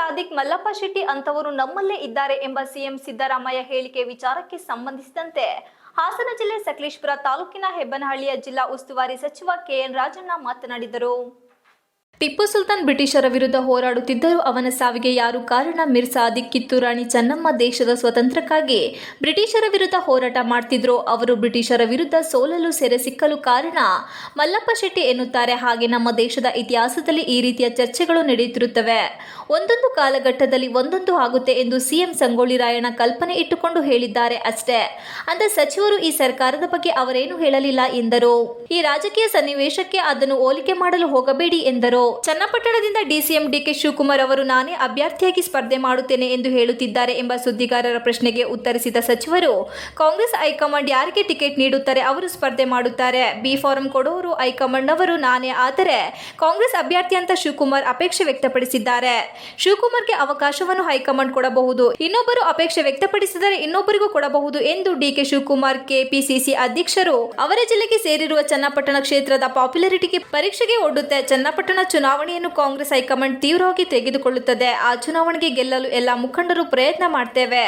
ಸಾದಿಕ್, ಮಲ್ಲಪ್ಪ ಶೆಟ್ಟಿ ಅಂತವರು ನಮ್ಮಲ್ಲೇ ಇದ್ದಾರೆ ಎಂಬ ಸಿಎಂ ಸಿದ್ದರಾಮಯ್ಯ ಹೇಳಿಕೆ ವಿಚಾರಕ್ಕೆ ಸಂಬಂಧಿಸಿದಂತೆ ಹಾಸನ ಜಿಲ್ಲೆ ಸಕಲೇಶಪುರ ತಾಲೂಕಿನ ಹೆಬ್ಬನಹಳ್ಳಿಯ ಜಿಲ್ಲಾ ಉಸ್ತುವಾರಿ ಸಚಿವ ಕೆಎನ್ ರಾಜಣ್ಣ ಮಾತನಾಡಿದರು. ಟಿಪ್ಪು ಸುಲ್ತಾನ್ ಬ್ರಿಟಿಷರ ವಿರುದ್ಧ ಹೋರಾಡುತ್ತಿದ್ದರೂ ಅವನ ಸಾವಿಗೆ ಯಾರು ಕಾರಣ? ಮಿರ್ ಸಾದಿಕ್, ಕಿತ್ತೂರು ರಾಣಿ ಚೆನ್ನಮ್ಮ ದೇಶದ ಸ್ವಾತಂತ್ರ್ಯಕ್ಕಾಗಿ ಬ್ರಿಟಿಷರ ವಿರುದ್ಧ ಹೋರಾಟ ಮಾಡ್ತಿದ್ರು. ಅವರು ಬ್ರಿಟಿಷರ ವಿರುದ್ಧ ಸೋಲಲು, ಸೆರೆ ಸಿಕ್ಕಲು ಕಾರಣ ಮಲ್ಲಪ್ಪ ಶೆಟ್ಟಿ ಎನ್ನುತ್ತಾರೆ. ಹಾಗೆ ನಮ್ಮ ದೇಶದ ಇತಿಹಾಸದಲ್ಲಿ ಈ ರೀತಿಯ ಚರ್ಚೆಗಳು ನಡೆಯುತ್ತಿರುತ್ತವೆ. ಒಂದೊಂದು ಕಾಲಘಟ್ಟದಲ್ಲಿ ಒಂದೊಂದು ಆಗುತ್ತೆ ಎಂದು ಸಿಎಂ ಸಂಗೊಳ್ಳಿ ರಾಯಣ್ಣ ಕಲ್ಪನೆ ಇಟ್ಟುಕೊಂಡು ಹೇಳಿದ್ದಾರೆ ಅಷ್ಟೇ. ಅಂದ ಸಚಿವರು ಈ ಸರ್ಕಾರದ ಬಗ್ಗೆ ಅವರೇನು ಹೇಳಲಿಲ್ಲ ಎಂದರು. ಈ ರಾಜಕೀಯ ಸನ್ನಿವೇಶಕ್ಕೆ ಅದನ್ನು ಹೋಲಿಕೆ ಮಾಡಲು ಹೋಗಬೇಡಿ ಎಂದರು. ಚನ್ನಪಟ್ಟಣದಿಂದ ಡಿಸಿಎಂ ಡಿಕೆ ಶಿವಕುಮಾರ್ ಅವರು ನಾನೇ ಅಭ್ಯರ್ಥಿಯಾಗಿ ಸ್ಪರ್ಧೆ ಮಾಡುತ್ತೇನೆ ಎಂದು ಹೇಳುತ್ತಿದ್ದಾರೆ ಎಂಬ ಸುದ್ದಿಗಾರರ ಪ್ರಶ್ನೆಗೆ ಉತ್ತರಿಸಿದ ಸಚಿವರು, ಕಾಂಗ್ರೆಸ್ ಹೈಕಮಾಂಡ್ ಯಾರಿಗೆ ಟಿಕೆಟ್ ನೀಡುತ್ತಾರೆ ಅವರು ಸ್ಪರ್ಧೆ ಮಾಡುತ್ತಾರೆ. ಬಿ ಫಾರಂ ಕೊಡೋರು ಹೈಕಮಾಂಡ್ ನವರು ನಾನೇ. ಆದರೆ ಕಾಂಗ್ರೆಸ್ ಅಭ್ಯರ್ಥಿ ಅಂತ ಶಿವಕುಮಾರ್ ಅಪೇಕ್ಷೆ ವ್ಯಕ್ತಪಡಿಸಿದ್ದಾರೆ. ಶಿವಕುಮಾರ್ಗೆ ಅವಕಾಶವನ್ನು ಹೈಕಮಾಂಡ್ ಕೊಡಬಹುದು, ಇನ್ನೊಬ್ಬರು ಅಪೇಕ್ಷೆ ವ್ಯಕ್ತಪಡಿಸಿದರೆ ಇನ್ನೊಬ್ಬರಿಗೂ ಕೊಡಬಹುದು ಎಂದು ಡಿಕೆ ಶಿವಕುಮಾರ್ ಕೆಪಿಸಿಸಿ ಅಧ್ಯಕ್ಷರು ಅವರ ಜಿಲ್ಲೆಗೆ ಸೇರಿರುವ ಚನ್ನಪಟ್ಟಣ ಕ್ಷೇತ್ರದ ಪಾಪ್ಯುಲಾರಿಟಿಗೆ ಪರೀಕ್ಷೆಗೆ ಒಡ್ಡುತ್ತೆ. ಚನ್ನಪಟ್ಟಣ ಚುನಾವಣೆಯನ್ನು ಕಾಂಗ್ರೆಸ್ ಹೈಕಮಾಂಡ್ ತೀವ್ರವಾಗಿ ತೆಗೆದುಕೊಳ್ಳುತ್ತದೆ. ಆ ಚುನಾವಣೆಗೆ ಗೆಲ್ಲಲು ಎಲ್ಲ ಮುಖಂಡರು ಪ್ರಯತ್ನ ಮಾಡ್ತೇವೆ.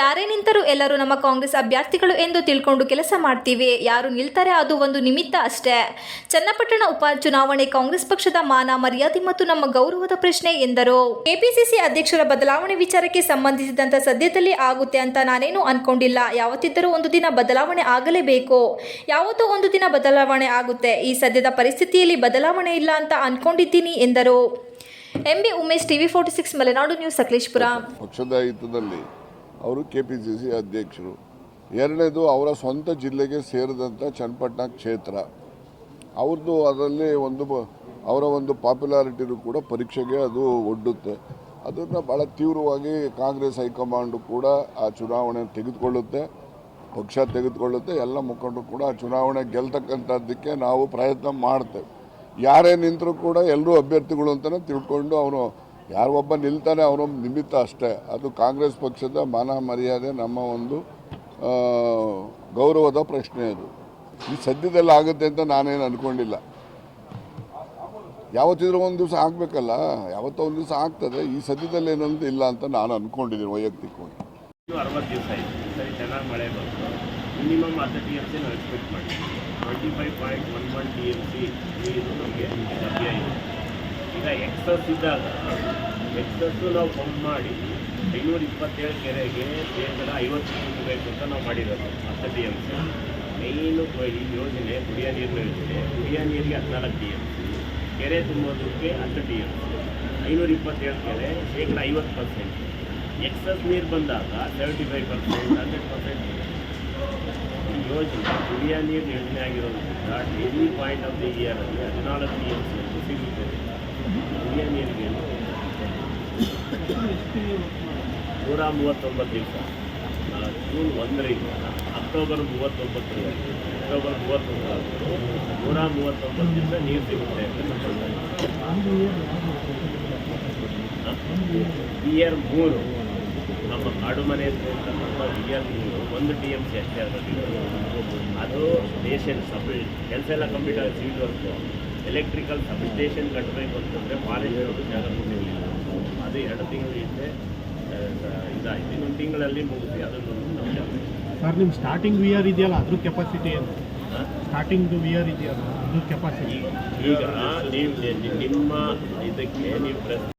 ಯಾರೇ ನಿಂತರೂ ಎಲ್ಲರೂ ನಮ್ಮ ಕಾಂಗ್ರೆಸ್ ಅಭ್ಯರ್ಥಿಗಳು ಎಂದು ತಿಳ್ಕೊಂಡು ಕೆಲಸ ಮಾಡ್ತೀವಿ. ಯಾರು ನಿಲ್ತಾರೆ ಅದು ಒಂದು ನಿಮಿತ್ತ ಅಷ್ಟೇ. ಚನ್ನಪಟ್ಟಣ ಉಪ ಚುನಾವಣೆ ಕಾಂಗ್ರೆಸ್ ಪಕ್ಷದ ಮಾನ ಮರ್ಯಾದೆ ಮತ್ತು ನಮ್ಮ ಗೌರವದ ಪ್ರಶ್ನೆ ಎಂದರು. ಕೆಪಿಸಿಸಿ ಅಧ್ಯಕ್ಷರ ಬದಲಾವಣೆ ವಿಚಾರಕ್ಕೆ ಸಂಬಂಧಿಸಿದಂತೆ ಸದ್ಯದಲ್ಲಿ ಆಗುತ್ತೆ ಅಂತ ನಾನೇನು ಅನ್ಕೊಂಡಿಲ್ಲ. ಯಾವತ್ತಿದ್ದರೂ ಒಂದು ದಿನ ಬದಲಾವಣೆ ಆಗಲೇಬೇಕು. ಯಾವತ್ತೋ ಒಂದು ದಿನ ಬದಲಾವಣೆ ಆಗುತ್ತೆ. ಈ ಸದ್ಯದ ಪರಿಸ್ಥಿತಿಯಲ್ಲಿ ಬದಲಾವಣೆ ಇಲ್ಲ ಅಂತ ಅನ್ಕೊಂಡಿದ್ದೀನಿ ಎಂದರು. M B Umesh, TV 46 Malenadu news, Sakleshpur. ಪಕ್ಷದ ಹಿತದಲ್ಲಿ ಅವರು ಕೆಪಿಸಿಸಿ ಅಧ್ಯಕ್ಷರು. ಎರಡನೇದು ಅವರ ಸ್ವಂತ ಜಿಲ್ಲೆಗೆ ಸೇರಿದಂಥ ಚನ್ನಪಟ್ಟಣ ಕ್ಷೇತ್ರ ಅವ್ರದ್ದು. ಅದರಲ್ಲಿ ಅವರ ಒಂದು ಪಾಪ್ಯುಲಾರಿಟಿನೂ ಕೂಡ ಪರೀಕ್ಷೆಗೆ ಅದು ಒಡ್ಡುತ್ತೆ. ಅದನ್ನು ಭಾಳ ತೀವ್ರವಾಗಿ ಕಾಂಗ್ರೆಸ್ ಹೈಕಮಾಂಡು ಕೂಡ ಆ ಚುನಾವಣೆ ತೆಗೆದುಕೊಳ್ಳುತ್ತೆ, ಪಕ್ಷ ತೆಗೆದುಕೊಳ್ಳುತ್ತೆ. ಎಲ್ಲ ಮುಖಂಡರು ಕೂಡ ಆ ಚುನಾವಣೆ ಗೆಲ್ತಕ್ಕಂಥದ್ದಕ್ಕೆ ನಾವು ಪ್ರಯತ್ನ ಮಾಡ್ತೇವೆ. ಯಾರೇ ನಿಂತರೂ ಕೂಡ ಎಲ್ಲರೂ ಅಭ್ಯರ್ಥಿಗಳು ಅಂತಲೇ ತಿಳ್ಕೊಂಡು ಅವನು ಯಾರೊಬ್ಬ ನಿಲ್ತಾನೆ ಅವನು ನಿಮಿತ್ತ ಅಷ್ಟೇ. ಅದು ಕಾಂಗ್ರೆಸ್ ಪಕ್ಷದ ಮಾನ ಮರ್ಯಾದೆ, ನಮ್ಮ ಒಂದು ಗೌರವದ ಪ್ರಶ್ನೆ. ಅದು ಈ ಸದ್ಯದಲ್ಲಿ ಆಗುತ್ತೆ ಅಂತ ನಾನೇನು ಅಂದ್ಕೊಂಡಿಲ್ಲ. ಯಾವತ್ತಿದ್ರೂ ಒಂದು ದಿವಸ ಆಗಬೇಕಲ್ಲ, ಯಾವತ್ತೋ ಒಂದು ದಿವಸ ಆಗ್ತದೆ. ಈ ಸದ್ಯದಲ್ಲಿ ಏನಂತ ಇಲ್ಲ ಅಂತ ನಾನು ಅಂದ್ಕೊಂಡಿದ್ದೀನಿ ವೈಯಕ್ತಿಕವಾಗಿ. 60 ದಿವಸ ಆಯಿತು, ಸರಿ ಚೆನ್ನಾಗಿ ಮಳೆ ಬಂತು. ಮಿನಿಮಮ್ 10 TMC ನಾವು ಎಕ್ಸ್ಪೆಕ್ಟ್ ಮಾಡಿದ್ವಿ. 25.11 TMC ನೀರು ನಮಗೆ ಲಭ್ಯ ಇದೆ. ಈಗ ಎಕ್ಸಸ್ ಇದ್ದಾಗ ಎಕ್ಸಸ್ಸು ನಾವು ಪಂಪ್ ಮಾಡಿ 527 ಕೆರೆಗೆ ಶೇಕಡ 50 ತುಂಬಬೇಕು ಅಂತ ನಾವು ಮಾಡಿರೋದು 10 TMC. ಮೇಯ್ನು ಈ ಯೋಜನೆ ಕುಡಿಯೋ ನೀರಿನ ಯೋಜನೆ. ಕುಡಿಯೋ ನೀರಿಗೆ 14 TMC, ಕೆರೆ ತುಂಬೋದಕ್ಕೆ 10 TMC, 527 ಕೆರೆ ಶೇಕಡ 50%. ಎಕ್ಸಸ್ ನೀರು ಬಂದಾಗ 75%, 100% ಈ ಯೋಜನೆ ಕುಡಿಯೋ ನೀರು ಯೋಜನೆ ಆಗಿರೋದ್ರಿಂದ ಡೈಲಿ ಪಾಯಿಂಟ್ ಆಫ್ ದಿ ಇಯರಲ್ಲಿ 14 TMC ಸಿಗುತ್ತದೆ. ಕುಡಿಯೋ ನೀರಿಗೆ 139 ದಿವಸ, ಜೂನ್ 1ರಿಂದ ಅಕ್ಟೋಬರ್ 39ರವರೆಗೆ, ಅಕ್ಟೋಬರ್ 39 139 ದಿವಸ ನೀರು ಸಿಗುತ್ತೆ ಅಂತ ಇಯರ್ 3 ನಮ್ಮ ಕಾಡು ಮನೆ ಇರ್ತಕ್ಕಂಥ ಇಯರ್ 3 1 TMC ಅಷ್ಟೇ ಆಗೋದಿಲ್ಲ. ಅದು ಸ್ಟೇಷನ್ ಕೆಲಸ ಎಲ್ಲ ಕಂಪ್ಲೀಟ್ ಆಗಿ ಸಿವಿಲ್ ವರ್ಕು, ಎಲೆಕ್ಟ್ರಿಕಲ್ ಸಬ್ ಸ್ಟೇಷನ್ ಕಟ್ಟಬೇಕು ಅಂತಂದರೆ ಫಾರೆಸ್ಟ್ ಜಾಗ ಕೊಟ್ಟಿರಲಿಲ್ಲ. ಅದು 2 ತಿಂಗಳು ಹಿಂದೆ ಇದಾಯಿತು. ಇನ್ನೊಂದು ತಿಂಗಳಲ್ಲಿ ಮುಗಿಸಿ ಅದನ್ನು ನಮ್ಮ ಸರ್. ನಿಮ್ಮ ಸ್ಟಾರ್ಟಿಂಗ್ ವಿಯರ್ ಇದೆಯಲ್ಲ ಅದ್ರ ಕೆಪಾಸಿಟಿ ಏನು? ಸ್ಟಾರ್ಟಿಂಗ್ ವಿಯರ್ ಇದೆಯಲ್ಲ ಅದ್ರ ಕೆಪಾಸಿಟಿ? ಈಗ ನೀವು ನಿಮ್ಮ ಇದಕ್ಕೆ ನೀವು ಪ್ರಶ್ನೆ